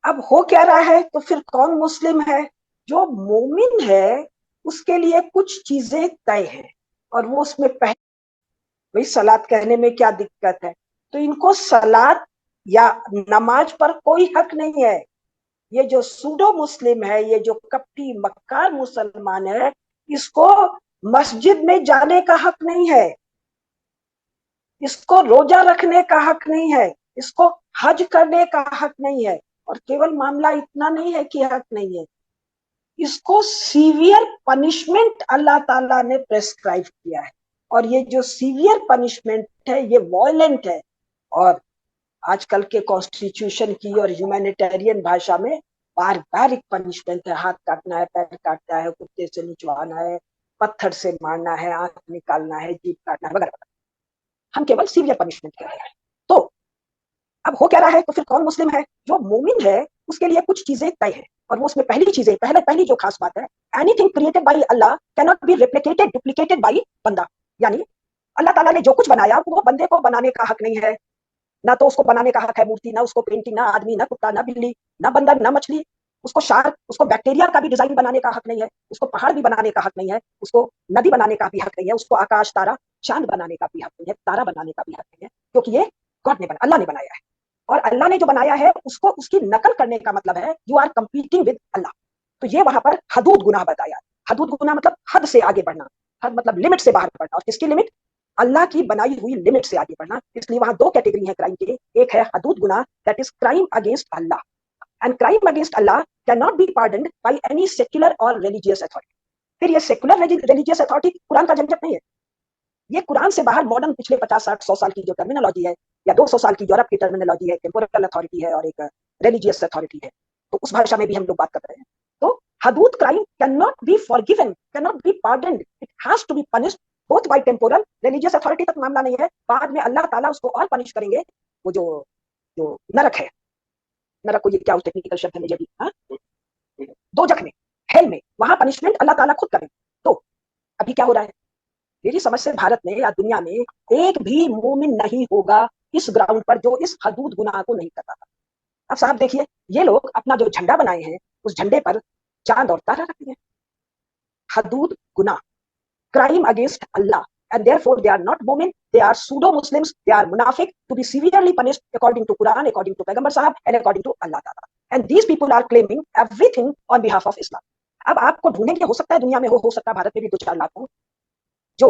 अब हो क्या रहा है, तो फिर कौन मुस्लिम है? जो मोमिन है उसके लिए कुछ चीजें तय हैं, और वो उसमें पहले, भाई सलात कहने में क्या दिक्कत है? तो इनको सलात या नमाज पर कोई हक नहीं है। ये जो सूडो मुस्लिम है, ये जो कपटी मक्कार मुसलमान है, इसको मस्जिद में जाने का हक नहीं है, इसको रोजा रखने का हक नहीं है, इसको हज करने का हक नहीं है। और केवल मामला इतना नहीं है कि हक नहीं है, इसको सीवियर पनिशमेंट अल्लाह ताला ने प्रेस्क्राइब किया है। और ये जो सीवियर पनिशमेंट है ये वॉयलेंट है। और आजकल के कॉन्स्टिट्यूशन की और ह्यूमैनिटेरियन भाषा में बारबारिक पनिशमेंट है। हाथ काटना है, पैर काटना है, कुत्ते से निचवाना है, पत्थर से मारना है, आंख निकालना है, जीभ काटना है, वगैरह। हम केवल सीवियर पनिशमेंट कह रहे हैं। तो अब हो क्या रहा है, तो फिर कौन मुस्लिम है? जो मोमिन है उसके लिए कुछ चीजें तय है, और वो उसमें पहली चीजें, पहली जो खास बात है, anything created by Allah can not B replicated duplicated by बंदा। यानी अल्लाह ताला ने जो कुछ बनाया वो बंदे को बनाने का हक नहीं है। ना तो उसको बनाने का हक है मूर्ति, ना उसको पेंटिंग, ना आदमी, ना कुत्ता, ना बिल्ली, ना बंदर, ना मछली, उसको शार्क, उसको बैक्टीरिया का भी डिजाइन बनाने का हक नहीं है, उसको पहाड़ भी बनाने का हक नहीं है, उसको नदी बनाने का भी हक नहीं है, उसको आकाश तारा चांद बनाने का भी हक नहीं है, तारा बनाने का भी हक नहीं है, क्योंकि ये गॉड ने बना, अल्लाह ने बनाया है। और अल्लाह ने जो बनाया है उसको उसकी नकल करने का मतलब है यू आर कंपीटिंग विद अल्लाह। तो ये वहां पर हदूद गुनाह बताया। हदूद गुनाह मतलब हद से आगे बढ़ना, हद मतलब लिमिट से बाहर बढ़ना। और किसकी लिमिट? अल्लाह की बनाई हुई लिमिट से आगे बढ़ना। इसलिए वहां दो कैटेगरी है क्राइम के। एक है हदूद गुनाह, that is crime against Allah, and crime against Allah can not be pardoned by any secular और रिलीजियस अथॉरिटी। फिर ये सेक्युलर रिलीजियस अथॉरिटी कुरान का झंझट नहीं है। ये कुरान से बाहर मॉडर्न पिछले 50 60 100 साल की जो टर्मिनोलॉजी है, या 200 साल की यूरोप की टर्मिनोलॉजी है, टेम्पोरल अथॉरिटी है और एक रिलीजियस अथॉरिटी है, तो उस भाषा में भी हम लोग बात कर रहे हैं। तो हदूद crime can not be forgiven, can not be pardoned, it has to be punished both by temporal. Religious authority तक मामला नहीं है, बाद में अल्लाह ताला उसको और पनिश करेंगे। वो जो जो नरक है, नरक को ये क्या टेक्निकल शब्द है मुझे भी, हाँ, दो जख में, हेल में, वहां पनिशमेंट अल्लाह ताला खुद करेंगे। तो अभी क्या हो रहा है? मेरी समझ से भारत में या दुनिया में एक भी मोमिन नहीं होगा इस ग्राउंड पर जो इस हदूद गुनाह को नहीं करता था। अब साहब देखिए, ये लोग अपना जो झंडा बनाए हैं उस झंडे पर चांद और तारा रखते हैं। हदूद गुनाह, crime against Allah, and therefore they are not mu'min, they are pseudo Muslims, they are munafiq, to be severely punished according to Quran, according to Paigambar Sahab, and according to Allah Ta'ala. And these people are claiming everything on behalf of Islam. अब आपको ढूंढेंगे, हो सकता है दुनिया में हो सकता है भारत में भी 2 4 लाख हो जो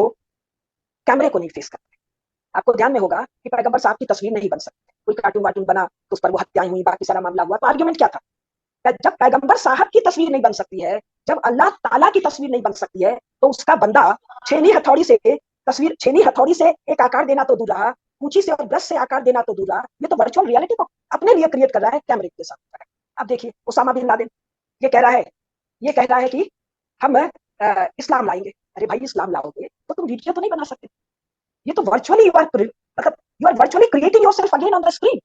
कैमरे को नहीं फेस करते। आपको ध्यान में होगा कि पैगंबर साहब की तस्वीर नहीं बन सकती, कोई कार्टून वार्टून बना तो उस पर वो हत्याएं हुई, बाकी सारा मामला हुआ, तो आर्ग्यूमेंट क्या था? जब पैगंबर साहब की तस्वीर नहीं बन सकती है, जब अल्लाह ताला की तस्वीर नहीं बन सकती है, तो उसका बंदा छेनी हथौड़ी से एक आकार देना तो दूर रहा, कूची से और ब्रश से आकार देना तो दूर रहा, ये तो वर्चुअल रियलिटी को अपने लिए क्रिएट कर रहा है कैमरे के साथ। अब देखिए उसामा बिन लादेन ये कह रहा है, ये कह रहा है कि हम इस्लाम लाएंगे। अरे भाई, इस्लाम लाओगे तो तुम वीडियो तो नहीं बना सकते। ये तो virtually you are virtually creating yourself again on the screen.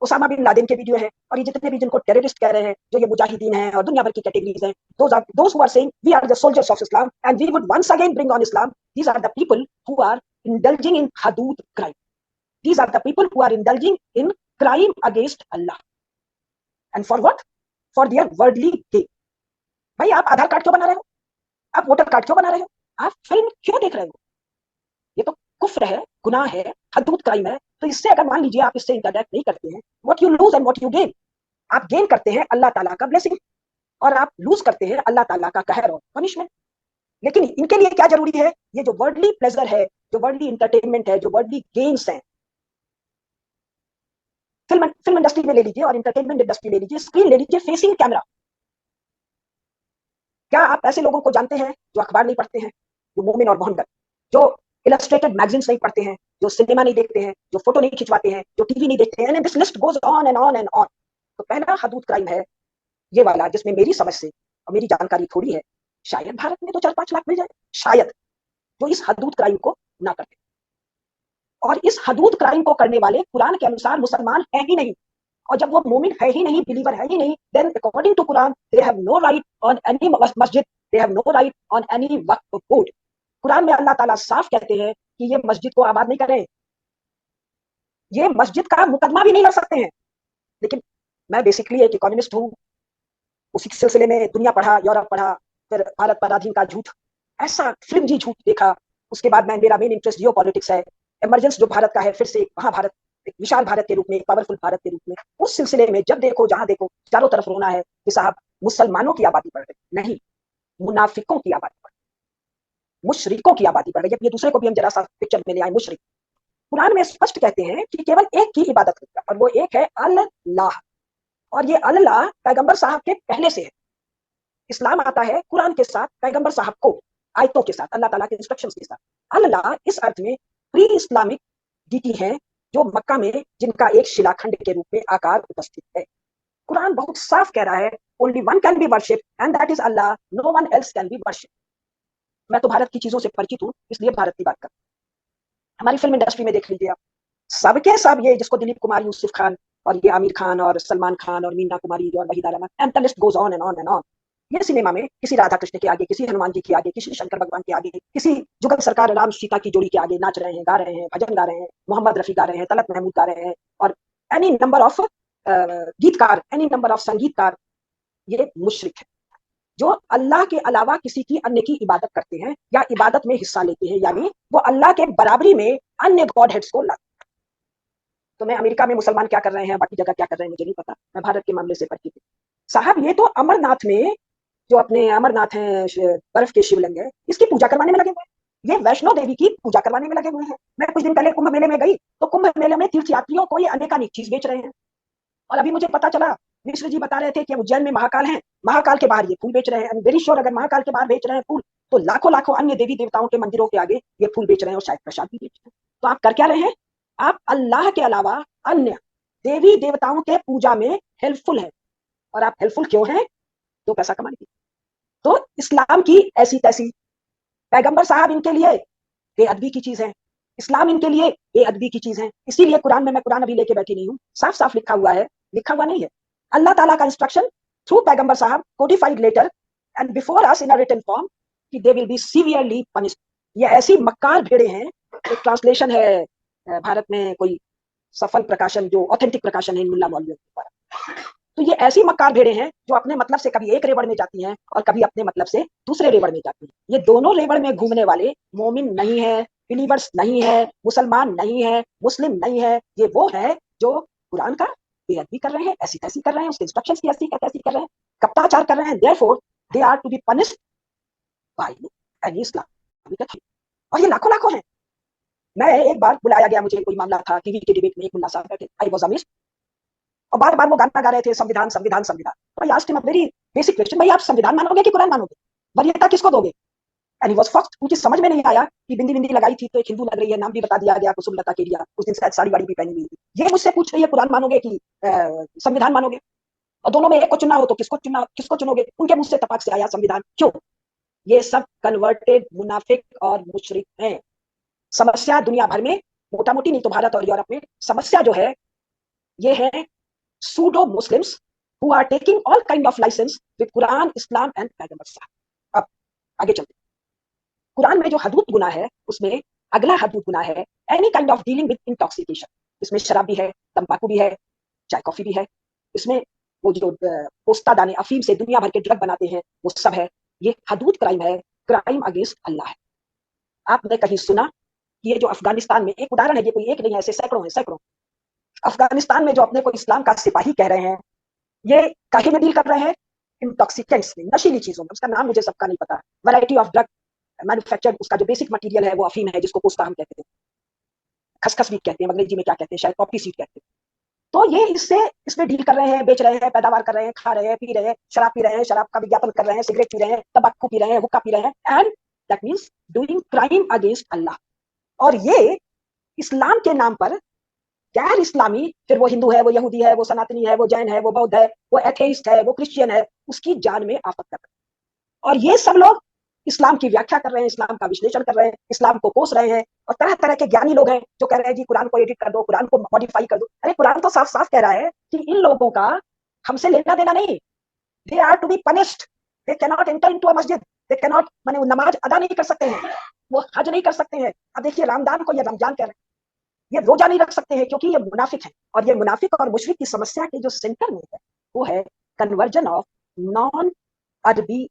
Osama bin Laden के वीडियो है, और ये जितने भी जिनको टेररिस्ट कह रहे हैं, जो ये मुजाहिदीन हैं और दुनिया भर की कैटेगरीज हैं, those who are saying we are the soldiers of Islam and we would once again bring on Islam, these are the people who are indulging in hudud crime. These are the people who are indulging in crime against Allah. And for what? For their worldly gain. भाई आप आधार card क्यों बना रहे हो? आप voter card क्यों बना रहे हो? आप फिल्म क्यों देख रहे हो? ये तो कुफ्र है, गुनाह है, हदूद क्राइम है। तो इससे अगर मान लीजिए आप इससे इंटरैक्ट नहीं करते हैं, what you lose and what you gain. आप गेन करते हैं अल्लाह ताला का ब्लेसिंग, और आप लूज करते हैं अल्लाह ताला का कहर और पनिशमेंट। लेकिन इनके लिए क्या जरूरी है? ये जो वर्ल्डली प्लेजर है, जो वर्ल्डली इंटरटेनमेंट है, जो वर्ल्डली गेम्स हैं, फिल्म फिल्म इंडस्ट्री में ले लीजिए और इंटरटेनमेंट इंडस्ट्री ले लीजिए, स्क्रीन ले लीजिए, फेसिंग कैमरा। क्या आप ऐसे लोगों को जानते हैं जो अखबार नहीं पढ़ते हैं, जो मोमिन और मोहम्मद, जो इलस्ट्रेटेड मैगजीन्स नहीं पढ़ते हैं, जो सिनेमा नहीं देखते हैं, जो फोटो नहीं खिंचवाते हैं, जो टीवी नहीं देखते हैं, and this list goes on and on and on. तो पहला हदूद क्राइम है ये वाला, जिसमें मेरी समझ से और मेरी जानकारी थोड़ी है, शायद भारत में तो 4 5 लाख मिल जाए, शायद, जो इस हदूद क्राइम को ना करते। और इस हदूद क्राइम को करने वाले कुरान के अनुसार मुसलमान है ही नहीं। और जब वो मोमिन है ही नहीं, बिलीवर है ही नहीं, then according to Quran they have no right on any masjid, they have no right on any waqf board. Quran में अल्लाह ताला साफ कहते हैं कि ये मस्जिद को आबाद नहीं करें, ये मस्जिद का मुकदमा भी नहीं लड़ सकते हैं। लेकिन मैं बेसिकली एक इकोनॉमिस्ट हूँ, उसी सिलसिले में दुनिया पढ़ा, यूरोप पढ़ा, फिर भारत पराधीन का झूठ, ऐसा फ्लिमजी झूठ देखा। उसके बाद मैं, मेरा मेन इंटरेस्ट जियो पॉलिटिक्स है, इमरजेंस जो भारत का है, फिर से एक महाभारत, एक विशाल भारत के रूप में, एक पावरफुल भारत के रूप में। उस सिलसिले में जब देखो, जहां देखो, चारों तरफ रोना है कि साहब मुसलमानों की आबादी बढ़ रही, नहीं, मुनाफिकों की आबादी बढ़ रही, मुशरिकों की आबादी बढ़ रही है। ये दूसरे को भी हम जरा सा पिक्चर में ले आए, मुशरिक। कुरान में स्पष्ट कहते हैं कि केवल एक की इबादत करेगा, और वो एक है अल्लाह। और ये अल्लाह पैगंबर साहब के पहले से है। इस्लाम आता है कुरान के साथ, पैगंबर साहब को आयतों के साथ, अल्लाह ताला के इंस्ट्रक्शंस के साथ। अल्लाह इस अर्थ में प्री इस्लामिक डीटी है, जो मक्का में जिनका एक शिलाखंड के रूप में आकार उपस्थित है। कुरान बहुत साफ कह रहा है, only one can be worship and that is Allah, no one else can be worship. मैं तो भारत की चीजों से परिचित हूँ, इसलिए भारत की बात कर। हमारी फिल्म इंडस्ट्री में देख लीजिए आप, सबके सब ये जिसको दिलीप कुमार, यूसुफ खान, और ये आमिर खान और सलमान खान और मीना कुमारी और Waheeda Rehman, and the list goes on and on and on. ये सिनेमा में किसी राधा कृष्ण के आगे, किसी हनुमान जी के आगे, किसी शंकर भगवान के आगे, किसी जुगल सरकार राम सीता की जोड़ी के आगे नाच रहे हैं, गा रहे हैं, भजन गा रहे हैं, मोहम्मद रफी गा रहे हैं, तलत महमूद गा रहे हैं, और एनी नंबर ऑफ गीतकार, एनी नंबर ऑफ संगीतकार, ये मुशरिक है, जो अल्लाह के अलावा किसी की अन्य की इबादत करते हैं या इबादत में हिस्सा लेते हैं, यानी वो अल्लाह के बराबरी में अन्य गॉड हेड्स को लाते। तो मैं अमेरिका में मुसलमान क्या कर रहे हैं, बाकी जगह क्या कर रहे हैं, मुझे नहीं पता, मैं भारत के मामले से परिचित हूँ। साहब ये तो अमरनाथ में, जो अपने अमरनाथ है, बर्फ के शिवलिंग है, इसकी पूजा करवाने में लगे हुए हैं। ये वैष्णो देवी की पूजा करवाने में लगे हुए हैं। मैं कुछ दिन पहले कुंभ मेले में गई, तो कुंभ मेले में तीर्थ यात्रियों को ये अनेकानेक चीज बेच रहे हैं। और अभी मुझे पता चला, मिश्र जी बता रहे थे कि उज्जैन में महाकाल है, महाकाल के बाहर ये फूल बेच रहे हैं। वेरी श्योर, अगर महाकाल के बाहर बेच रहे हैं फूल, तो लाखों लाखों अन्य देवी देवताओं के मंदिरों के आगे ये फूल बेच रहे हैं, और शायद प्रसाद भी बेच रहे हैं। तो आप कर क्या रहे हैं? आप अल्लाह के अलावा अन्य देवी देवताओं के पूजा में हेल्पफुल है। और आप हेल्पफुल क्यों हैं? तो पैसा कमाने की। तो इस्लाम की ऐसी तैसी, पैगंबर साहब इनके लिए बेअदबी की चीज है, इस्लाम इनके लिए बेअदबी की चीज है। इसीलिए कुरान में, मैं कुरान अभी लेके बैठी नहीं हूँ, साफ साफ लिखा हुआ है, लिखा हुआ नहीं है, अल्लाह ताला का instruction through Paigambar Sahab, codified letter and before us in a written form, कि they will be severely punished. ये ऐसी मक्कार भेड़े हैं, एक ट्रांसलेशन है भारत में कोई सफल प्रकाशन, जो ऑथेंटिक प्रकाशन है मुल्ला मौलवियों के द्वारा। तो ये ऐसी मक्कार भेड़े हैं जो अपने मतलब से कभी एक रेवड़ में जाती हैं और कभी अपने मतलब से दूसरे रेवड़ में जाती हैं। ये दोनों रेवड़ में घूमने वाले मोमिन नहीं है, बिलीवर्स नहीं है, मुसलमान नहीं है, मुस्लिम नहीं है। ये वो है जो कुरान का बेअदबी कर रहे हैं, ऐसी तैसी कर रहे हैं, उसके इंस्ट्रक्शंस की ऐसी तैसी कर रहे हैं, कप्ताचार कर रहे हैं। Therefore they are to be punished by any Islamic authority. और ये लाखों लाखों हैं। मैं एक बार बुलाया गया, मुझे कोई मामला था, टीवी के डिबेट में एक मुल्ला साहब बैठे, आई वाज अमेज्ड, और बार बार वो गाना गा रहे थे, संविधान संविधान संविधान। तो I asked him a very basic question, भाई आप संविधान मानोगे कि कुरान मानोगे? वरीयता किसको दोगे? एंड ही वाज फर्स्ट, उनकी समझ में नहीं आया कि बिंदी बिंदी लगाई थी तो एक हिंदू लग रही है, नाम भी बता दिया गया, कुसुमलता केडिया, उस दिन शायद साड़ी वाड़ी भी पहनी हुई थी। ये मुझसे पूछ रही है कुरान मानोगे कि संविधान मानोगे? और दोनों में एक को चुनना हो तो किसको चुनोगे? उनके मुंह से तपाक से आया संविधान। क्यों? ये सब कन्वर्टेड मुनाफिक और मुशरिक हैं। समस्या दुनिया भर में, मोटा मोटी नहीं तो भारत और यूरोप में समस्या जो है, ये है pseudo Muslims who are taking all kind of license with Quran, Islam and पैगंबर साहब। अब आगे चलते, कुरान में जो हदूद गुनाह है, उसमें अगला हदूद गुनाह है any kind of dealing with intoxication. इसमें शराब भी है, तंबाकू भी है, चाय कॉफी भी है, इसमें वो जो पोस्ता दाने अफीम से दुनिया भर के ड्रग बनाते हैं, वो सब है। ये हदूद क्राइम है, क्राइम अगेंस्ट अल्लाह है। आपने कहीं सुना कि ये जो अफगानिस्तान में, एक उदाहरण है, ये कोई एक नहीं है, ऐसे सैकड़ों है, सैकड़ों। अफगानिस्तान में जो अपने को इस्लाम का सिपाही कह रहे हैं, ये काहे में डील कर रहे हैं? इंटॉक्सिकेंट्स में, नशीली चीजों में। उसका नाम मुझे सबका नहीं पता। वैरायटी ऑफ ड्रग मैन्युफैक्चर्ड, उसका जो बेसिक मटेरियल है वो अफीम है, जिसको पोस्ता हम कहते हैं, खसखस भी कहते हैं, अंग्रेजी में क्या कहते हैं, शायद पॉपी सीड कहते हैं। तो ये इससे, इसमें डील कर रहे हैं, बेच रहे हैं, पैदावार कर रहे हैं, खा रहे हैं, पी रहे हैं, शराब पी रहे हैं, शराब का विज्ञापन कर रहे हैं, सिगरेट पी रहे हैं, तंबाकू पी रहे हैं, हुक्का पी रहे हैं, and that means doing crime against Allah. और ये इस्लाम के नाम पर गैर इस्लामी, फिर वो हिंदू है, वो यहूदी है, वो सनातनी है, वो जैन है, वो बौद्ध है, वो एथेइस्ट है, वो क्रिश्चियन है, उसकी जान में आफत कर रहे हैं। और ये सब लोग इस्लाम की व्याख्या कर रहे हैं, इस्लाम का विश्लेषण कर रहे हैं, इस्लाम को कोस रहे हैं। और तरह तरह के ज्ञानी लोग हैं जो कह रहे हैं जी कुरान को एडिट कर दो, कुरान को मॉडिफाई कर दो। अरे कुरान तो साफ साफ कह रहा है कि इन लोगों का हमसे लेना देना नहीं, they are to be punished, they can not enter into a मस्जिद, दे कैन नॉट, माने नमाज अदा नहीं कर सकते हैं, वो हज नहीं कर सकते हैं। अब देखिए रामदान को या रमजान कह रहे हैं, ये रोजा नहीं रख सकते हैं क्योंकि ये मुनाफिक है, और ये मुनाफिक और मुशरिक की समस्या के जो सेंटर में है वो है कन्वर्जन ऑफ नॉन अरबी।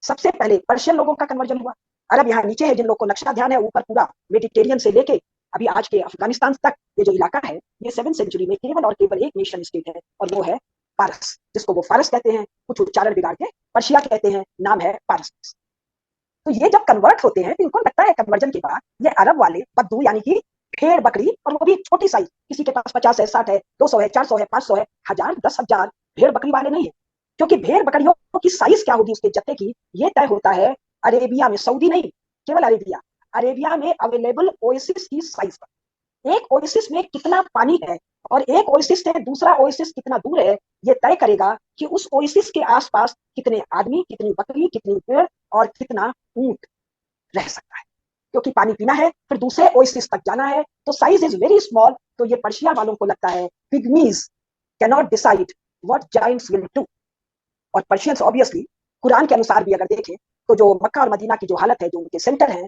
सबसे पहले पर्शियन लोगों का कन्वर्जन हुआ। अरब यहाँ नीचे है, जिन लोगों को नक्शा ध्यान है, ऊपर पूरा मेडिटेरियन से लेके अभी आज के अफगानिस्तान तक ये जो इलाका है, ये 7th सेंचुरी में केवल और केवल एक नेशन स्टेट है, और वो है पारस, जिसको वो फारस कहते हैं, कुछ उच्चारण बिगाड़ के पर्शिया कहते हैं, नाम है पारस। तो ये जब कन्वर्ट होते हैं तो इनको लगता है कन्वर्जन के बाद ये अरब वाले बद्दू यानी कि भेड़ बकरी, और वो भी छोटी साइज, किसी के पास 50 है, 60 है, 200 है, 400 है, 500 है, 1000, 10,000 भेड़ बकरी वाले नहीं है। क्योंकि भेड़ बकरियों की साइज क्या होगी उसके जत्थे की, ये तय होता है अरेबिया में, सऊदी नहीं, केवल अरेबिया, अरेबिया में अवेलेबल ओएसिस की साइज पर। एक ओएसिस में कितना पानी है और एक ओएसिस से दूसरा ओएसिस कितना दूर है, ये तय करेगा कि उस ओएसिस के आसपास कितने आदमी, कितनी बकरी, कितनी पेड़ और कितना ऊंट रह सकता है। क्योंकि पानी पीना है, फिर दूसरे ओएसिस तक जाना है, तो साइज इज वेरी स्मॉल। तो ये पर्शिया वालों को लगता है pygmies cannot decide what giants will do. और पर्शियंस ऑब्वियसली कुरान के अनुसार भी अगर देखें तो जो मक्का और मदीना की जो हालत है, जो उनके सेंटर है,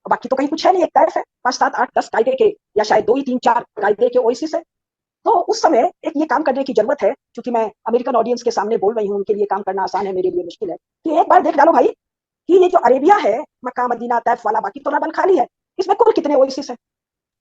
बाकी तो कहीं कुछ है नहीं, एक तरफ है 5, 7, 8, 10 कायदे के, या शायद 2 ही 3, 4 कायदे के ओएसिस है। तो उस समय एक ये काम करने की जरूरत है, क्योंकि मैं अमेरिकन ऑडियंस के सामने बोल रही हूँ, उनके लिए काम करना आसान है, मेरे लिए मुश्किल है, कि एक बार देख डालो भाई कि ये जो अरेबिया है, मक्का मदीना तैफ वाला, बाकी तो रबन खाली है, इसमें कुल कितने ओएसिस है,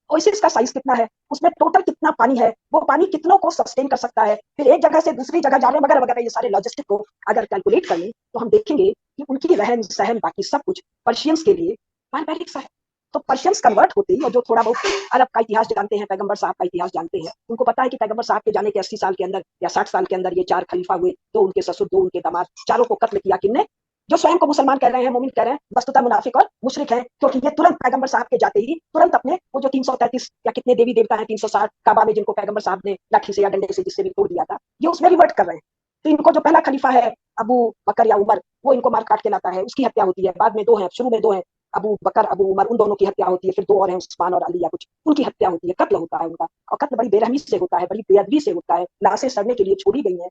ओएसिस का साइज कितना है, उसमें टोटल कितना पानी है, वो पानी कितनों को सस्टेन कर सकता है, फिर एक जगह से दूसरी जगह जाने वगैरह वगैरह, ये सारे लॉजिस्टिक को अगर कैलकुलेट कर लें तो हम देखेंगे कि उनकी रहन सहन बाकी सब कुछ पर्शियंस के लिए बारबैरिक सा है। तो पर्शियंस कन्वर्ट होते ही, और जो थोड़ा बहुत अरब का इतिहास जानते हैं, पैगंबर साहब का इतिहास जानते हैं, उनको पता है कि पैगंबर साहब के जाने के 80 साल के अंदर या 60 साल के अंदर ये 4 खलीफा हुए, 2 उनके ससुर, 2 उनके दामाद, चारों को कत्ल किया किसने, जो स्वयं को मुसलमान कह रहे हैं, मोमिन कह रहे हैं, वस्तुतः मुनाफिक और मुशरिक है। क्योंकि ये तुरंत पैगंबर साहब के जाते ही तुरंत अपने वो जो 333 या कितने देवी देवता हैं, 360 काबा में, जिनको पैगंबर साहब ने लाठी से या डंडे से जिससे भी तोड़ दिया था, ये उसमें रिवर्ट कर रहे हैं। तो इनको जो पहला खलीफा है अबू बकर या उमर, वो इनको मार काट के लाता है, उसकी हत्या होती है। बाद में 2 हैं, शुरू में 2 हैं, अबू बकर अबू उमर, उन दोनों की हत्या होती है। फिर 2 और हैं, उस्मान और अली या कुछ, उनकी हत्या होती है, कत्ल होता है उनका, और कत्ल बड़ी बेरहमी से होता है, बड़ी बेअदबी से होता है, लाशें सड़ने के लिए छोड़ी गई हैं।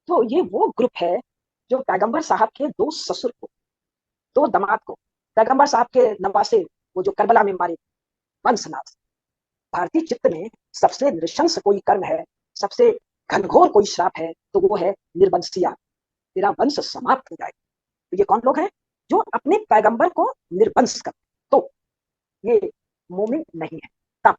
तो ये वो ग्रुप है जो पैगंबर साहब के 2 ससुर को, 2 दामाद को, पैगंबर साहब के नवासे, वो जो करबला में मारे, वंशनाश। भारतीय चित्त में सबसे नृशंस कोई कर्म है, सबसे घनघोर कोई श्राप है, तो वो है निर्वंशिया, तेरा वंश समाप्त हो जाए। तो ये कौन लोग हैं जो अपने पैगंबर को निर्वंश करते, तो ये मोमिन नहीं है तब।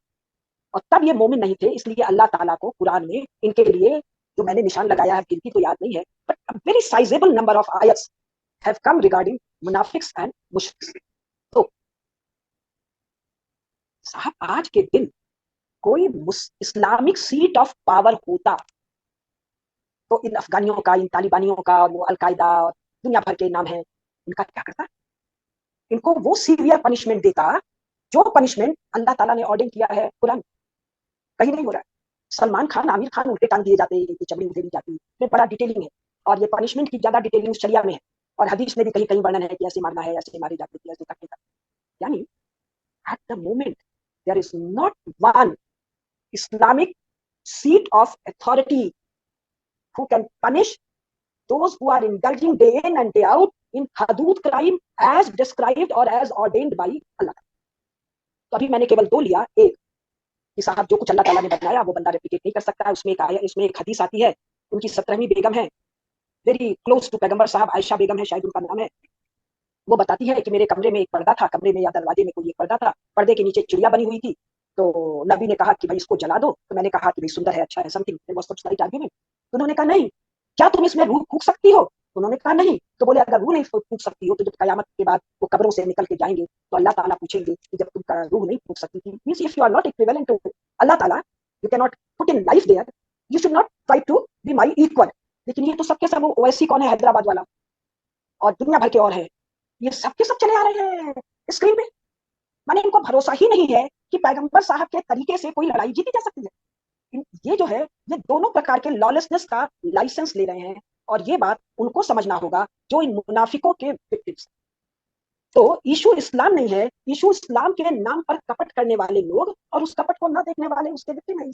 और तब ये मोमिन नहीं थे, इसलिए अल्लाह ताला को कुरान में इनके लिए जो मैंने निशान लगाया है, गिनती तो याद नहीं है, but a very sizable number of आयत्स हैव कम रिगार्डिंग मुनाफिक्स एंड मुशरिक्स। तो साहब आज के दिन कोई इस्लामिक सीट ऑफ पावर होता तो इन अफगानियों का, इन तालिबानियों का, और वो अलकायदा और दुनिया भर के नाम है, इनका क्या करता, इनको वो सीवियर पनिशमेंट देता जो पनिशमेंट अल्लाह ताला ने ऑर्डर किया है कुरान। कहीं नहीं हो रहा है। सलमान खान, आमिर खान उल्टे टांग दिए जाते हैं, चमड़ी उधेड़ी जाती है, बड़ा डिटेलिंग है, और ये पनिशमेंट की ज्यादा डिटेलिंग शरिया में है, और हदीस में भी कहीं कहीं वर्णन है कि ऐसे मारना है, ऐसे मारे जाते थे, ऐसे करते थे। यानी at the moment there is not one Islamic seat of authority who can punish those who are indulging day in and day out in hudud crime as described or as ordained by Allah। तो अभी मैंने केवल 2 लिया, एक कि साहब जो कुछ अल्लाह ताला ने बनाया वो बंदा रेप्लिकेट नहीं कर सकता है। उसमें एक आया, इसमें एक हदीस आती है, उनकी 17वीं बेगम है, वेरी क्लोज टू पैगंबर साहब, आयशा बेगम है शायद उनका नाम है। वो बताती है कि मेरे कमरे में एक पर्दा था, कमरे में या दरवाजे में कोई एक पर्दा था, पर्दे के नीचे चिड़िया बनी हुई थी। तो नबी ने कहा कि भाई इसको जला दो, तो मैंने कहा कि भाई सुंदर है, अच्छा है, समथिंग, आर्ग्यूमेंट। तो उन्होंने कहा नहीं, क्या तुम इसमें रूह फूंक सकती हो? उन्होंने कहा नहीं। तो बोले अगर रूह नहीं फूंक सकती हो तो जब कयामत के बाद वो कब्रों से निकल के जाएंगे तो अल्लाह ताला पूछेंगे कि जब तुम रूह नहीं फूंक सकती थी, means if you are not equivalent to Allah Taala, you can not put in life there, you should not try to be my equal. लेकिन ये तो सबके सब, ओवैसी कौन है हैदराबाद वाला, और दुनिया भर के और है, ये सबके सब चले आ रहे हैं स्क्रीन पे। माने इनको भरोसा ही नहीं है कि पैगंबर साहब के तरीके से कोई लड़ाई जीती जा सकती है। ये जो है, ये दोनों प्रकार के लॉलेसनेस का लाइसेंस ले रहे हैं, और ये बात उनको समझना होगा जो इन मुनाफिकों के विक्टिम्स। तो इशू इस्लाम नहीं है, इशू इस्लाम के नाम पर कपट करने वाले लोग और उस कपट को न देखने वाले उसके विक्टिम है।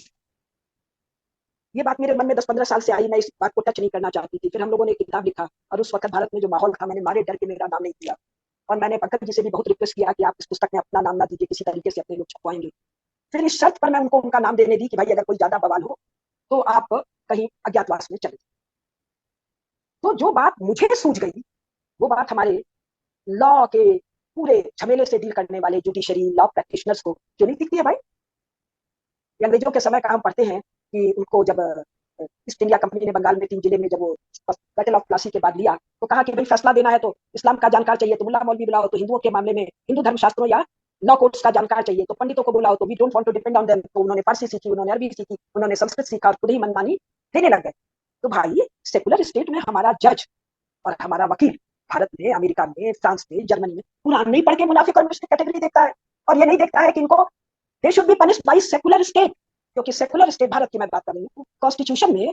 ये बात मेरे मन में 10-15 साल से आई, मैं इस बात को टच नहीं करना चाहती थी। फिर हम लोगों ने किताब लिखा, और उस वक्त भारत में जो माहौल था, मैंने मारे डर के मेरा नाम नहीं दिया। और मैंने पंकज जी से भी बहुत रिक्वेस्ट किया कि आप इस पुस्तक में अपना नाम ना दीजिए, किसी तरीके से अपने लोग छपवाएंगे। फिर इस शर्त पर मैं उनको उनका नाम देने दी कि भाई अगर कोई ज्यादा बवाल हो तो आप कहीं अज्ञातवास में चले। तो जो बात मुझे सूझ गई वो बात हमारे लॉ के पूरे झमेले से डील करने वाले जुडिशरी लॉ प्रैक्टिशनर्स को क्यों नहीं दिखती है भाई। अंग्रेजों के समय का हम पढ़ते हैं कि उनको जब ईस्ट इंडिया कंपनी ने बंगाल में 3 जिले में जब वो बैटल ऑफ प्लासी के बाद लिया तो कहा कि भाई फैसला देना है तो इस्लाम का जानकार चाहिए, तो मुल्ला मौलवी बुलाओ, तो हिंदुओं के मामले में हिंदू धर्मशास्त्रों या लॉ कोर्ट्स का जानकार चाहिए, तो पंडितों को बुलाओ, तो we don't want to depend on them. तो उन्होंने फारसी सीखी, उन्होंने अरबी सीखी, उन्होंने संस्कृत सीखा और खुद ही मनमानी देने लग गए। तो भाई सेकुलर स्टेट में हमारा जज और हमारा वकील भारत में, अमेरिका में, फ्रांस में, जर्मनी में कुरान नहीं पढ़ के मुनाफिक और मुश्रिक कैटेगरी देखता है, और ये नहीं देखता है कि इनको they should be punished bye secular state. क्योंकि सेकुलर स्टेट भारत की मैं बात कर रही हूँ, कॉन्स्टिट्यूशन में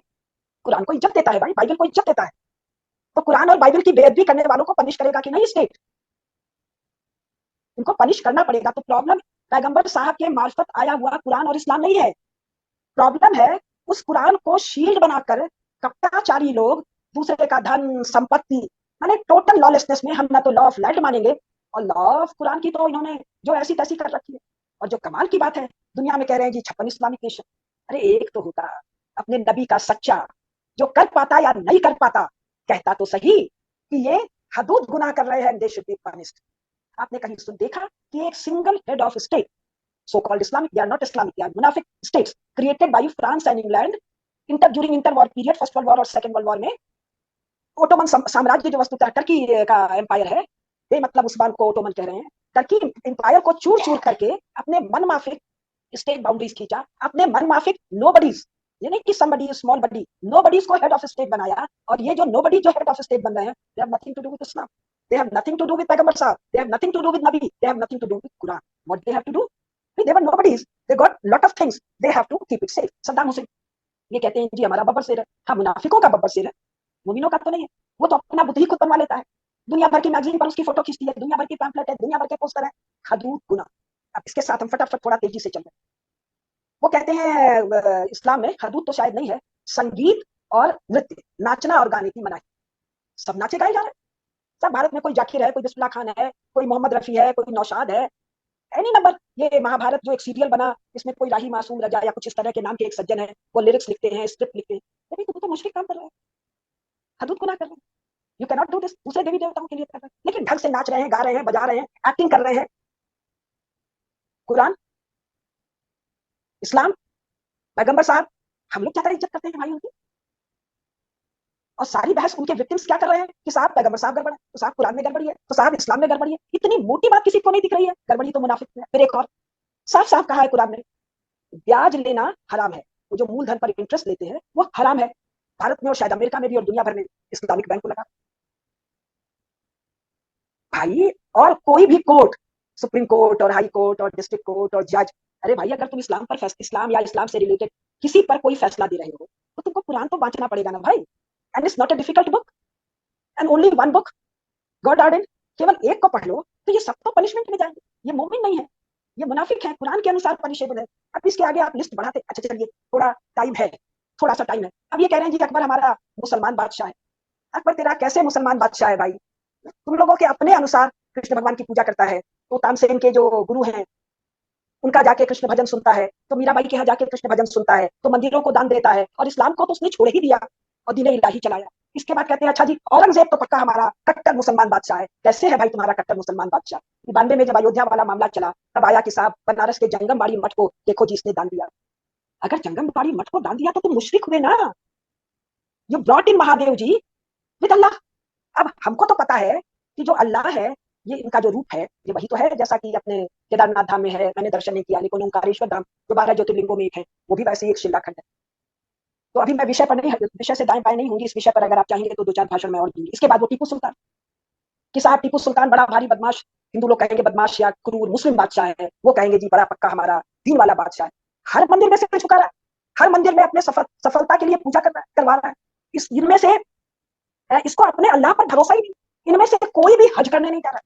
कुरान को इज्जत देता है भाई, बाइबल को इज्जत देता है। तो कुरान और बाइबल की बेअदबी करने वालों को पनिश करेगा कि नहीं स्टेट? इनको पनिश करना पड़ेगा। तो प्रॉब्लम पैगंबर साहब के मार्फत आया हुआ कुरान और इस्लाम नहीं है, प्रॉब्लम है उस कुरान को शील्ड बनाकर कप्ताचारी लोग दूसरे का धन संपत्ति, माने टोटल लॉलेसनेस में हम ना तो लॉ ऑफ लैंड मानेंगे और लॉ ऑफ कुरान की तो इन्होंने जो ऐसी तैसी कर रखी है। और जो कमाल की बात है, दुनिया में कह रहे हैं जी 56 इस्लामिक नेशन। अरे एक तो होता अपने नबी का सच्चा, जो कर पाता या नहीं कर पाता कहता तो सही कि ये हदूद गुनाह कर रहे हैं, दे शुड बी पनिश्ड। आपने कहीं सुन देखा कि एक single head of state, so called Islamic, they are not Islamic, they are Munafiq states created by France and England during interwar period, first world war और second world war में Ottoman साम्राज्य जो वस्तुतः टर्की का empire है, ये मतलब उस बार को ओटोमन कह रहे हैं, टर्की एम्पायर को चूर चूर करके अपने मनमाफिक स्टेट बाउंड्रीज खींचा, अपने मनमाफिक नोबडीज, ये नहीं कि समबडी स्मॉल बडी, नोबडीज को हेड ऑफ स्टेट बनाया। और ये जो नोबडी जो हेड ऑफ स्टेट बन रहे हैं, they have nothing to do with Islam, they have nothing to do with Paigambar Sahab, they have nothing to do with Nabi, they have nothing to do with Quran. What they have to do? they were nobodies, they got lot of things, they have to keep it safe। Saddam Hussain ये कहते हैं जी हमारा बब्बर शेर है, हाँ मुनाफिकों का बब्बर शेर है, मुमिनों का तो नहीं है। वो तो अपना बुद्ध ही खुद बनवा लेता है, दुनिया भर की मैगजीन पर उसकी फोटो खींचती है, दुनिया भर की पैम्फलेट है, दुनिया भर के पोस्टर है, हदूद गुनाह। अब इसके साथ हम फटाफट थोड़ा तेजी से चल रहे हैं। वो कहते हैं इस्लाम में हदूद तो शायद नहीं है, संगीत और नृत्य, नाचना और गाने की मनाही, सब नाचे गाए जा रहे हैं। सब भारत में कोई जाकिर है, कोई बिस्मिल्लाह खान है, कोई मोहम्मद रफी है, कोई नौशाद है, एनी नंबर। ये महाभारत जो एक सीरियल बना, इसमें कोई राही मासूम रजा या कुछ इस तरह के नाम के एक सज्जन है, वो लिरिक्स लिखते हैं, स्क्रिप्ट लिखते हैं, लेकिन तुम तो मुश्किल काम कर रहे हैं, हदूद गुनाह कर रहे हैं। You can not do this, दूसरे देवी देवताओं के लिए कर रहे हैं, लेकिन ढंग से नाच रहे हैं, गा रहे हैं, बजा रहे हैं, एक्टिंग कर रहे हैं। कुरान, इस्लाम, पैगंबर साहब, हम लोग ज्यादा इज्जत करते हैं भाई उनकी। और सारी बहस उनके विक्टिम्स क्या कर रहे हैं कि साहब पैगंबर साहब गड़बड़ है, तो साहब कुरान में गड़बड़ी है, तो साहब इस्लाम में गड़बड़ी है। इतनी मोटी बात किसी को नहीं दिख रही है, गड़बड़ी तो मुनाफिक में। फिर एक और साफ साफ कहा है कुरान में, ब्याज लेना हराम है, वो जो मूलधन पर इंटरेस्ट लेते हैं वो हराम है। भारत में और शायद अमेरिका में भी और दुनिया भर में इस्लामिक बैंक को लगा भाई। और कोई भी कोर्ट, सुप्रीम कोर्ट और हाई कोर्ट और डिस्ट्रिक्ट कोर्ट और जज, अरे भाई अगर तुम इस्लाम पर इस्लाम या इस्लाम से रिलेटेड किसी पर कोई फैसला दे रहे हो तो तुमको कुरान तो बांटना पड़ेगा ना भाई। And it's not a difficult book and only one book, God ordained. केवल एक को पढ़ लो तो ये सब तो पनिशमेंट में जाएंगे। ये मोमिन नहीं है, ये मुनाफिक है, कुरान के अनुसार पनिशेबल है। अब इसके आगे आप लिस्ट बढ़ाते, अच्छा चलिए थोड़ा टाइम है, थोड़ा सा टाइम है। अब ये कह रहे हैं जी कि अकबर हमारा मुसलमान बादशाह है। अकबर तेरा कैसे मुसलमान बादशाह है भाई? तुम लोगों के अपने अनुसार कृष्ण भगवान की पूजा करता है, तो तानसेन के जो गुरु हैं उनका जाके कृष्ण भजन सुनता है, तो मीराबाई के यहाँ जाके कृष्ण भजन सुनता है, तो मंदिरों को दान देता है, और इस्लाम को तो उसने छोड़ ही दिया और दीन इलाही चलाया। इसके बाद कहते हैं अच्छा जी औरंगजेब तो पक्का हमारा कट्टर मुसलमान बादशाह है। कैसे है भाई तुम्हारा कट्टर मुसलमान बादशाह? 92 में जब अयोध्या वाला मामला चला तब आया कि साहब बनारस के जंगमबाड़ी मठ को देखो जी इसने दान दिया। अगर जंगमबाड़ी मठ को दान दिया तो तुम मुशरिक हुए ना। You brought in Mahadev ji with Allah. अब हमको तो पता है कि जो अल्लाह है ये इनका जो रूप है ये वही तो है, जैसा कि अपने केदारनाथ धाम में है, मैंने दर्शन नहीं किया, लेकिन ओंकारेश्वर धाम जो 12 ज्योतिर्लिंगों में एक है वो भी वैसे ही एक शिलाखंड है। तो अभी मैं विषय पर नहीं, विषय से दाएं बाएं नहीं होंगी इस विषय पर, अगर आप चाहेंगे तो 2-4 भाषण में और दूंगी। इसके बाद वो टीपू सुल्तान, कि साहब टीपू सुल्तान बड़ा भारी बदमाश, हिंदू लोग कहेंगे बदमाश या क्रूर मुस्लिम बादशाह है, वो कहेंगे जी बड़ा पक्का हमारा दीन वाला बादशाह है। हर मंदिर में से झुका रहा है, हर मंदिर में अपने सफलता के लिए पूजा करवा रहा है। इनमें से इसको अपने अल्लाह पर भरोसा ही नहीं, इनमें से कोई भी हज करने नहीं जा रहा।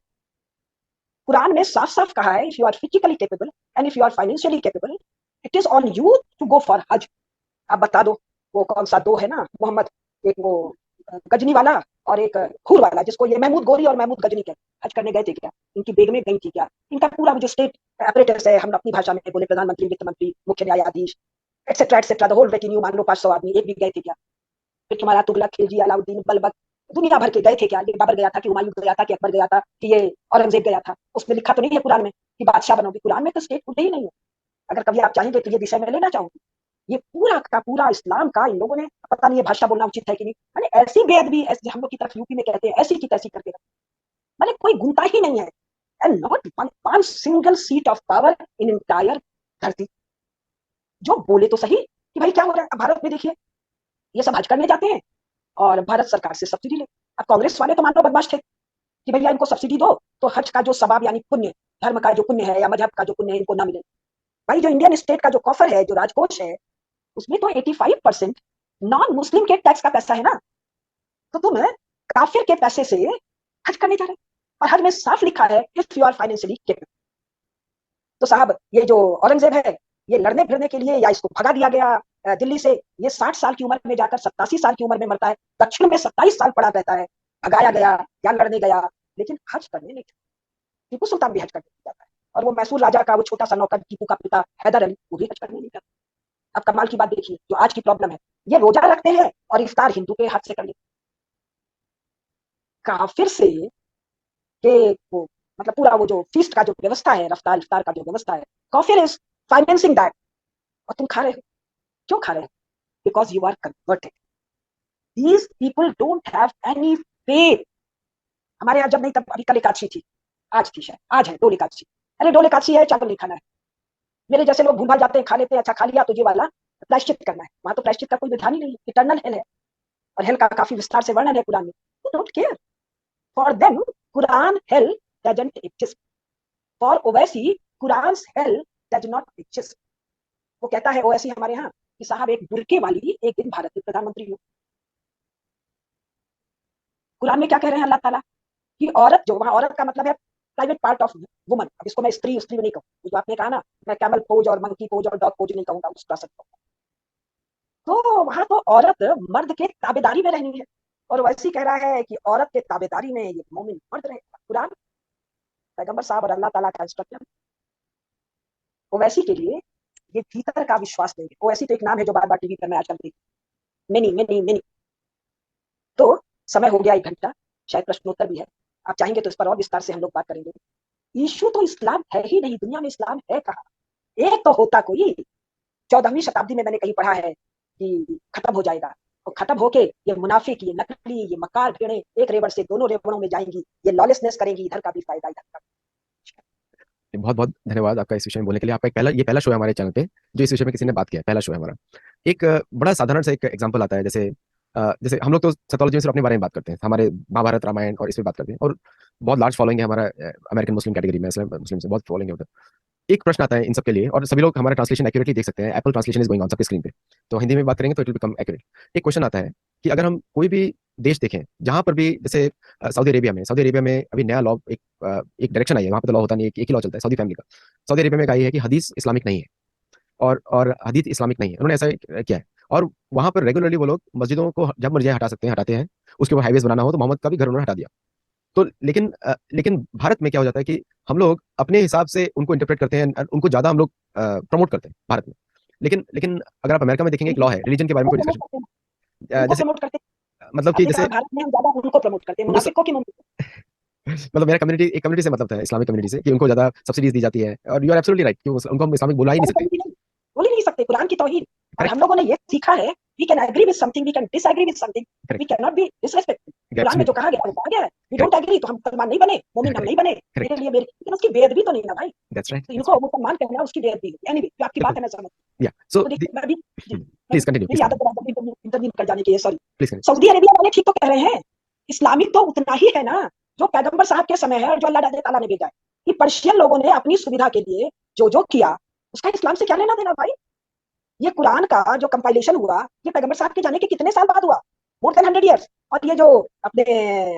कुरान ने साफ साफ कहा है if you are physically capable and if you are financially capable it is on you to go for हज। आप बता दो वो कौन सा दो है ना मोहम्मद, एक वो गजनी वाला और एक हुर वाला जिसको ये महमूद गोरी और महमूद गजनी कहते हैं, हज करने गए थे क्या, इनकी बेगमें गई थी क्या, इनका पूरा जो स्टेट अपरेटस है, हम अपनी भाषा में बोले प्रधानमंत्री, वित्त मंत्री, मुख्य न्यायाधीश एटसेट्रा द होल रेटिन्यू, मान लो 500 आदमी, एक भी गए थे क्या? फिर तुम्हारा तुगलक, खिलजी, अलाउद्दीन, बलबक, दुनिया भर के गए थे क्या? ये बाबर गया था कि हुमायूं गया था कि अकबर गया था कि ये औरंगजेब गया था? उसमें लिखा तो नहीं है कुरान में कि बादशाह बनोगे, कुरान में तो स्टेट होते ही नहीं है। अगर कभी आप चाहेंगे तो ये विषय में लेना चाहूंगी। ये पूरा का पूरा इस्लाम का इन लोगों ने, पता नहीं ये भाषा बोलना उचित है कि नहीं, मैंने ऐसी बेअदबी, ऐसी हम लोग की तरफ यूपी में कहते हैं, ऐसी की तैसी करके मैंने, कोई गुनता ही नहीं है। And not one single seat of power in entire धरती। जो बोले तो सही कि भाई क्या हो रहा है भारत में, देखिए ये सब हज करने जाते हैं और भारत सरकार से सब्सिडी ले। अब कांग्रेस वाले तो मान लो बदमाश थे कि भैया इनको सब्सिडी दो तो हज का जो सवाब यानी पुण्य, धर्म का जो पुण्य है या मजहब का जो पुण्य है इनको ना मिले। भाई जो इंडियन स्टेट का जो कॉफर है, जो राजकोष है, उसमें तो 85% नॉन मुस्लिम के टैक्स का पैसा है ना। तो तुम काफिर के पैसे से हज करने जा रहे हैं, और हज में साफ लिखा है if you are financially capable. तो साहब ये जो औरंगजेब है, ये लड़ने फिरने के लिए या इसको भगा दिया गया दिल्ली से, ये 60 साल की उम्र में जाकर 87 साल की उम्र में मरता है, दक्षिण में 27 साल पड़ा रहता है, भगाया गया या लड़ने गया, लेकिन हज करने नहीं। टीपू सुल्तान भी हज करने नहीं जाता है, और वो मैसूर राजा का वो छोटा सा नौकर टीपू का पिता हैदर अली, वो भी हज करने नहीं जाता। अब कमाल की बात देखिए, जो आज की प्रॉब्लम है, ये रोजा रखते हैं और इफ्तार हिंदू के हाथ से कर लेते। काफिर से के वो मतलब पूरा वो जो फीस्ट का जो व्यवस्था है, रफ्तार इफ्तार का जो व्यवस्था है, काफिर इज फाइनेंसिंग दैट, और तुम खा रहे हो। क्यों खा रहे हो? Because you are converted. These people don't have any faith. हमारे यहाँ जब नहीं, तब अभी कल एकादशी थी, आज थी शायद, आज है डोल एकादशी। अरे डोल एकादशी है, चावल नहीं खाना है। मेरे जैसे लोग भूल भाल जाते हैं, खा लेते हैं, अच्छा खा लिया तो ये वाला प्रायश्चित करना है। वहां तो प्रायश्चित का कोई विधान ही नहीं है, इटर्नल हेल है, और हेल का काफी विस्तार से वर्णन है कुरान में। Don't care for them, Quran hello doesn't exist. For Owaisi Quran hello does not exist. वो कहता है ओवैसी हमारे यहाँ कि साहब एक बुरके वाली एक दिन भारत की प्रधानमंत्री हो। कुरान में क्या कह रहे हैं अल्लाह ताला कि औरत, जो वहां औरत का मतलब है प्राइवेट पार्ट ऑफ वुमन। अब इसको मैं स्त्री स्त्री नहीं कहूँ, जो आपने कहा ना, मैं कैमल पोज और मंकी पोज और डॉग पोज नहीं कहूंगा, उसका सकता हूँ। तो वहां तो औरत मर्द के ताबेदारी में रहनी है, और वैसे कह रहा है कि औरत के ताबेदारी में ये मोमिन मर्द रहेगा। कुरान, पैगंबर साहब और अल्लाह ताला का इंस्ट्रक्शन। ओवैसी के लिए ये भीतर का विश्वास नहीं है। ओवैसी तो एक नाम है जो बार बार टीवी पर मैं आजकल देखती, मेनी मेनी मेनी। तो समय हो गया 1 घंटा, शायद प्रश्नोत्तर भी है, आप चाहेंगे तो इस पर और विस्तार से हम लोग बात करेंगे। इशू तो इस्लाम है ही नहीं, दुनिया में इस्लाम है कहाँ? एक तो होता कोई 14वीं शताब्दी में मैंने कहीं पढ़ा है कि खत्म हो जाएगा, और खत्म होके ये मुनाफिक, ये नकली, ये मकार भेड़े एक रेवड़ से दोनों रेवड़ों में जाएंगी, ये लॉलेसनेस करेंगी, इधर का भी फायदा इधर का। बहुत बहुत धन्यवाद आपका इस विषय में बोलने के लिए। आपका ये पहला शो है हमारे चैनल पे जो इस विषय में किसी ने बात किया है, पहला शो है हमारा। एक बड़ा साधारण सा एक एग्जांपल आता है, जैसे जैसे हम लोग तो साइकोलॉजी में सिर्फ अपने बारे में बात करते हैं, हमारे महाभारत रामायण और इस पे बात करते हैं, और बहुत लार्ज फॉलोइंग है हमारा अमेरिकन मुस्लिम कैटेगरी में, मुस्लिम से बहुत फॉलोइंग है उधर। एक प्रश्न आता है इन सब के लिए, और सभी लोग हमारा ट्रांसलेशन एक्यूरेटली देख सकते हैं, Apple translation is going on सबके स्क्रीन पे, तो हिंदी में बात करेंगे तो इट विल बिकम एक्यूरेट। एक क्वेश्चन आता है कि अगर हम कोई भी देश देखें जहां पर भी, जैसे सऊदी अरेबिया में अभी नया लॉ, एक डायरेक्शन आई है, वहां पर तो लॉ होता नहीं, एक ही लॉ चलता है सऊदी फैमिली का। सऊदी अरेबिया में एक आई है कि हदीस इस्लामिक नहीं है, और हदीस इस्लामिक नहीं है, उन्होंने ऐसा किया है। और वहां पर रेगुलरली वो लोग मस्जिदों को जब मर्जी हटा सकते हैं, हटाते हैं। उसके ऊपर हाईवेज बनाना हो तो मोहम्मद का भी घर उन्होंने हटा दिया। तो लेकिन भारत में क्या हो जाता है कि हम लोग अपने हिसाब से उनको इंटरप्रेट करते हैं, उनको ज्यादा हम लोग प्रमोट करते हैं भारत में। लेकिन अगर आप अमेरिका में देखेंगे, एक लॉ है रिलीजन के बारे में कोई डिस्कशन, जैसे प्रमोट करते मतलब कि आपने जैसे कहा भारत में हम ज्यादा उनको प्रमोट करते हैं, मुनाफिक को कि मतलब मेरा कम्युनिटी, एक कम्युनिटी से मतलब था, इस्लामिक कम्युनिटी से, कि उनको ज्यादा सब्सिडीज दी जाती है, और यू आर एब्सोल्युटली राइट कि उनको हम इस्लामिक बुला ही नहीं सकते। बोल ही नहीं सकते, कुरान की तौहीद। और हम करेक्ट, लोगों ने ये सीखा है, we can agree with something, we can disagree with something, we correct, can not be disrespectful. कुरान में जो कहा गया वो कहा गया है, वी डोंट करेक्ट, एग्री तो हम मुसलमान नहीं बने, मोमिन हम करेक्ट, नहीं बने, मेरे करेक्ट, लिए मेरी, लेकिन उसकी बेअदबी तो नहीं ना भाई। दैट्स राइट, तो दैट्स इनको राइट, मुसलमान कहना उसकी बेअदबी है। एनीवे जो आपकी बात बिल्कुल, है मैं समझ। या सो तो देखिए मैं अभी जी, प्लीज कंटिन्यू, मेरी प्लीज आदत कंटिन्यू, है इंटरव्यू कर जाने की है, sorry. Please continue. Saudi Arabia वाले ठीक तो कह रहे हैं, इस्लामिक तो उतना ही है ना जो पैगंबर साहब के समय है और जो अल्लाह ताला ने भेजा है। कि पर्शियन लोगों ने अपनी सुविधा के लिए जो जो किया, उसका इस्लाम से क्या लेना देना भाई? ये कुरान का जो कंपाइलेशन हुआ, ये पैगंबर साहब के जाने के कितने साल बाद हुआ? More than 100 years। और ये जो अपने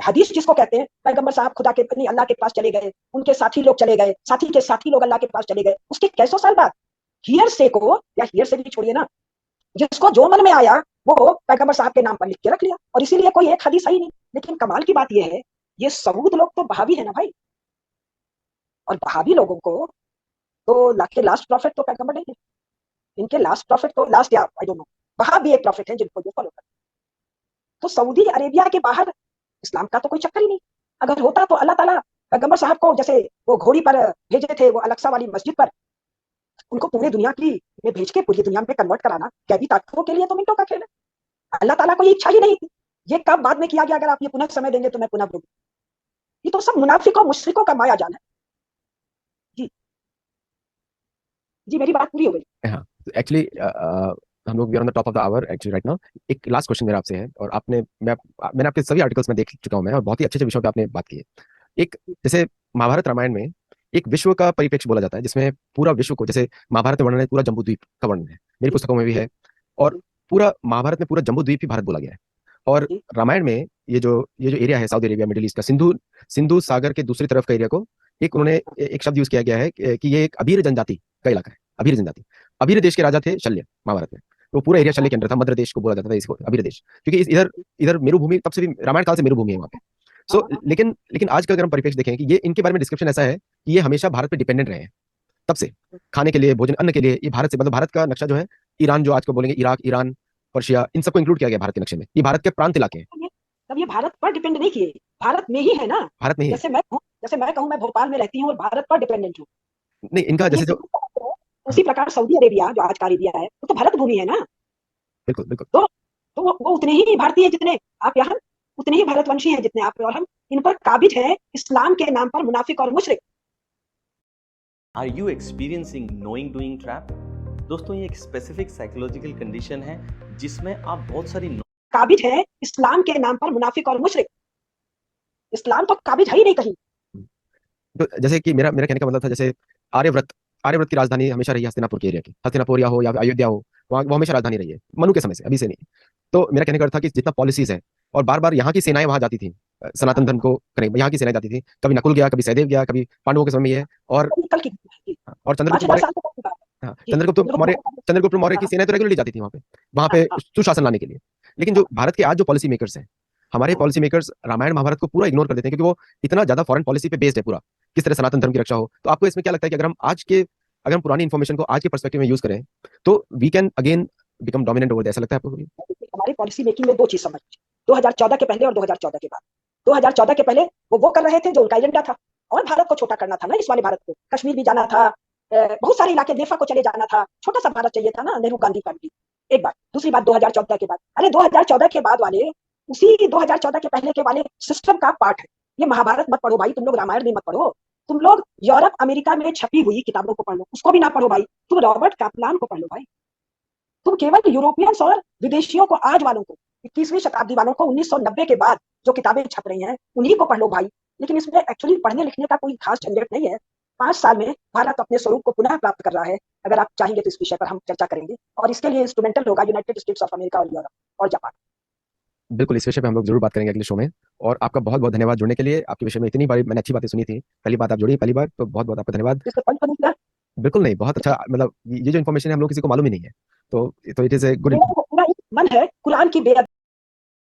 हदीस जिसको कहते हैं, पैगंबर साहब खुदा के नहीं अल्लाह के पास चले गए, उनके साथी लोग चले गए, साथी के साथी लोग अल्लाह के पास चले गए, उसके कैसों साल बाद। हियर से को, या हियर से भी छोड़िए ना, जिसको जो मन में आया वो पैगंबर साहब के नाम पर लिख के रख लिया, और इसीलिए कोई एक हदीस आई नहीं। लेकिन कमाल की बात यह है, ये सऊद लोग तो बहावी है ना भाई, और बहावी लोगों को तो लास्ट प्रॉफिट तो पैगंबर नहीं है, इनके लास्ट प्रॉफिट तो लास्ट या आई डोंट नो, बहावी एक प्रॉफिट है जिनको ये फॉलो करते हैं। तो सऊदी अरेबिया के बाहर इस्लाम का तो कोई चक्कर ही नहीं। अगर होता तो अल्लाह ताला पैगंबर साहब को जैसे वो घोड़ी पर भेजे थे वो अलक्सा वाली मस्जिद पर, उनको पूरी दुनिया की में भेज के पूरी दुनिया में कन्वर्ट कराना कैदी ताकतों के लिए तो मिनटों का खेल है। अल्लाह ताला को ये इच्छा ही नहीं थी। ये कब बाद में किया गया, अगर आप ये पुनः समय देंगे तो मैं पुनः बोलूँ। ये तो सब मुनाफिकों मुशरिकों का माया जाल है। जी जी, मेरी बात पूरी हो गई। हाँ, एक्चुअली हम लोग we are on the top of the hour actually right now. एक लास्ट क्वेश्चन मेरा आपसे है, और मैंने आपके सभी आर्टिकल्स में देख चुका हूं मैं, और बहुत ही अच्छे अच्छे विषयों पे आपने बात की है। एक जैसे महाभारत रामायण में एक विश्व का परिप्रेक्ष्य बोला जाता है, जिसमें पूरा विश्व को, जैसे महाभारत में वर्णन है पूरा जम्बू द्वीप का वर्णन है, मेरी पुस्तकों में भी है, और पूरा महाभारत में पूरा जम्बू द्वीप ही भारत बोला गया है। और रामायण में ये जो एरिया है सऊदी अरेबिया मिडिल ईस्ट का, सिंधु सिंधु सागर के दूसरी तरफ का एरिया को एक उन्होंने एक शब्द यूज किया गया है कि ये एक अभीर जनजाति का इलाका है। अभीर जनजाति, अभीर देश के राजा थे शल्य महाभारत में, तो पूरा एरिया शल्य के अंदर था, मध्य देश को बोला जाता था इसको अभीर देश, क्योंकि इधर इधर मेरुभूमि तब से भी रामायण काल से मेरुभूमि है वहाँ पे। सो लेकिन लेकिन आज का अगर हम परिप्रेक्ष्य देखें कि ये इनके बारे में डिस्क्रिप्शन ऐसा है कि ये हमेशा भारत पे डिपेंडेंट रहे हैं तब से, खाने के लिए, भोजन, अन्न के लिए, ये भारत से, मतलब भारत का नक्शा जो है, ईरान जो आज को बोलेंगे, इराक, ईरान, पर्शिया, इन सबको इंक्लूड किया गया भारत के नक्शे में। ये भारत के प्रांत इलाके हैं। तब ये भारत पर डिपेंड नहीं किए, भारत में ही है ना। भारत में ही है। जैसे मैं कहूँ मैं भोपाल में रहती हूँ और भारत पर डिपेंडेंट हूँ, नहीं, इनका जैसे जो उसी प्रकार सऊदी अरेबिया जो आज का अरेबिया है वो तो भारत भूमि है ना। बिल्कुल बिल्कुल। तो वो उतने ही भारतीय हैं जितने आप यहाँ, उतने ही भारतवंशी हैं जितने आप और हम। इन पर काबिज है इस्लाम के नाम पर मुनाफिक और मुशरिक। Are you experiencing knowing doing trap? दोस्तों, ये एक स्पेसिफिक साइकोलॉजिकल कंडीशन है जिसमें आप बहुत सारी काबिज है इस्लाम के नाम पर मुनाफिक और मुशरिक। इस्लाम तो काबिज है ही नहीं कहीं। तो जैसे कि मेरा मेरा कहने का मतलब था, जैसे आर्यव्रत आर्यव्रत की राजधानी हमेशा रही है हस्तिनापुर के एरिया की, हस्तिनापुर या हो या अयोध्या हो, वहाँ वो हमेशा राजधानी रही है मनु के समय से, अभी से नहीं। तो मेरा कहने का अर्थ था कि जितना पॉलिसीज है, और बार बार यहाँ की सेनाएं वहां जाती थी, सनातन धर्म को करें, यहाँ की सेनाएं जाती थी, कभी नकुल गया, कभी सहदेव गया, कभी पांडवों के समय में है, और चंद्रगुप्त मौर्य, हाँ, चंद्रगुप्त मौर्य की सेनाएं तो रेगुलरली जाती थी वहां पे सुशासन लाने के लिए। लेकिन जो भारत के आज जो पॉलिसी मेकर्स हैं, हमारे पॉलिसी मेकर्स रामायण महाभारत को पूरा इग्नोर कर देते हैं, क्योंकि वो इतना ज्यादा फॉरेन पॉलिसी पे बेस्ड है पूरा, किस तरह सनातन धर्म की रक्षा हो। तो आपको इसमें क्या लगता है कि अगर हम पुरानी इन्फॉर्मेशन को आज के पर्सपेक्टिव में यूज करें तो we can again become dominant over, ऐसा लगता है आपको? हमारी पॉलिसी मेकिंग में दो चीज समझ, 2014 के पहले और 2014 के बाद। 2014 के पहले वो कर रहे थे जो उनका एजेंडा था, और भारत को छोटा करना था ना, इस वाले भारत को, कश्मीर भी जाना था, बहुत सारे इलाके नेफा को चले जाना था, छोटा सा भारत चाहिए था ना, नेहरू गांधी फैमिली। एक बात। दूसरी बात 2014 के बाद, अरे 2014 के बाद वाले उसी 2014 के पहले के वाले सिस्टम का पार्ट है। ये महाभारत मत पढ़ो भाई, तुम लोग रामायण भी मत पढ़ो, तुम लोग यूरोप अमेरिका में छपी हुई किताबों को पढ़ लो, उसको भी ना पढ़ो भाई, तुम रॉबर्ट कैपलान को पढ़ लो भाई। तुम केवल यूरोपियंस और विदेशियों को, आज वालों को, 21वीं शताब्दी वालों को 1990 के बाद जो किताबें छप रही हैं उन्हीं को पढ़ लो भाई। लेकिन इसमें एक्चुअली पढ़ने लिखने का कोई खास झंझट नहीं है। 5 साल में भारत अपने स्वरूप को पुनः प्राप्त कर रहा है। अगर आप चाहेंगे तो इस विषय पर हम चर्चा करेंगे, और इसके लिए इंस्ट्रूमेंटल होगा यूनाइटेड स्टेट्स ऑफ अमेरिका और यूरोप और जापान। बिल्कुल, इस विषय पे हम लोग जरूर बात करेंगे अगले शो में। और आपका बहुत बहुत धन्यवाद जुड़ने के लिए। आपके विषय में इतनी बारी मैंने अच्छी बातें सुनी थी, पहली बात आप जुड़ी पहली बार, तो बहुत बहुत आपका धन्यवाद। बिल्कुल नहीं, बहुत अच्छा, मतलब ये जो इन्फॉर्मेशन है हम लोग किसी को मालूम ही नहीं है, तो इट इज ए गुड। मन है कुरान की बेअदबी